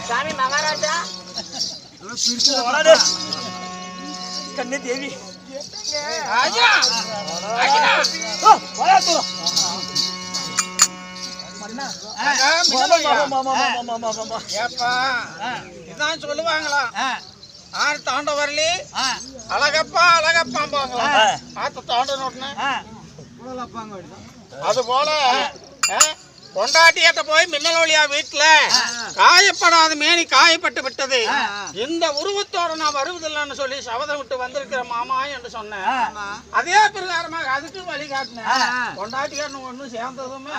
சாமி மகாராஜா கண்ணே தேவி இதான் சொல்லுவாங்களா ஆறு தாண்ட வரலி அழகப்பா அழகப்பான் போங்களா ஆத்த தாண்ட உடனே அது போல கொண்டாட்டியத்தை போய் மின்னலோலியா வீட்டுல காயப்படாத மேனி காயப்பட்டு விட்டது. இந்த உருவத்தோட நான் வருவதில்லைன்னு சொல்லி சபதம் விட்டு வந்திருக்கிற மாமா என்று சொன்னேன். அதே பிரகாரமாக அதுக்கு வழி காட்டினேன். கொண்டாட்டிக்காரன் ஒண்ணு சேர்ந்ததுமே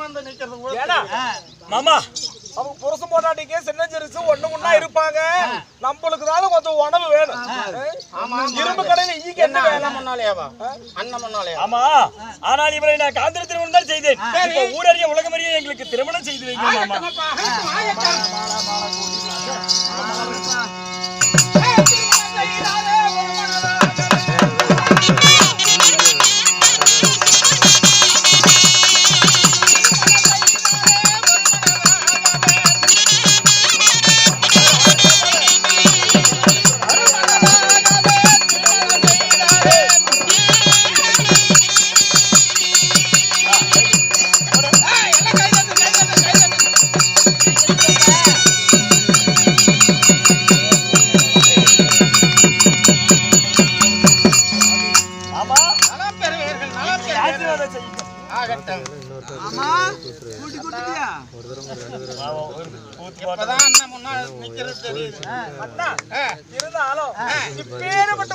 வந்து நிக்கிறது மாமா அவங்க புருஷன் பொண்டாட்டிக்கு சின்ன சிறுசு ஒண்ணு ஒண்ணா இருப்பாங்க. நம்மளுக்கு தான் கொஞ்சம் உணவு வேணும். இரும்பு கடையில ஈக்கு என்ன வேலை முன்னாலேவா அண்ணன் முன்னாலே. ஆமா ஆனால் இவரை நான் காந்திர திருமணம் தான் செய்தேன். இப்ப ஊரறிய உலகமறிய எங்களுக்கு திருமணம் செய்து வைங்க மாமா.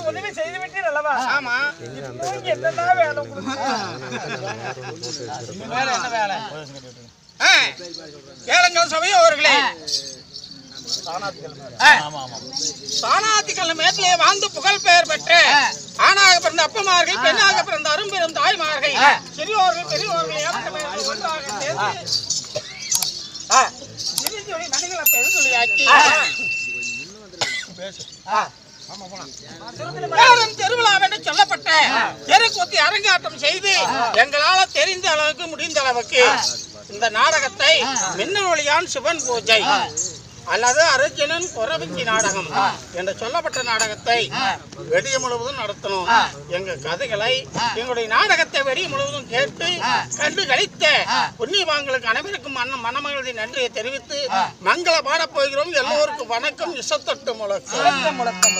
உதவி செய்து விட்டீர் அல்லவா? ஆமா. என்ன வேலை என்ன வேலை? கேளுங்கள் சபையோ அவர்களே. சாணாத்திகள் மேட்டிலே வாழ்ந்து புகழ் பெயர் பெற்று ஆணாக பிறந்த அப்பமார்கள் பெண்ணாக பிறந்த அரும்பெரும் தாய்மார்கள் சிறியோர்கள் பெரியோர்கள் திருவிழாவென்று சொல்லப்பட்ட தெருக்கூத்தி அரங்காட்டம் செய்து எங்களால் தெரிந்த அளவுக்கு முடிந்த அளவுக்கு இந்த நாடகத்தை மின்னொலியான் சிவன் பூஜை அல்லது அர்ஜுனன் குறவஞ்சி நாடகம் என்று சொல்லப்பட்ட நாடகத்தை வெடிய முழுவதும் நடத்தணும். எங்க கதைகளை எங்களுடைய நாடகத்தை வெடிய முழுவதும் கேட்டு கண்டு கழித்த புண்ணியவான்களுக்கு அனைவருக்கும் மனமகிழ்ச்சி நன்றியை தெரிவித்து மங்கள பாடப் போகிறோம். எல்லோருக்கும் வணக்கம். இசத்தட்டு முழக்கம்.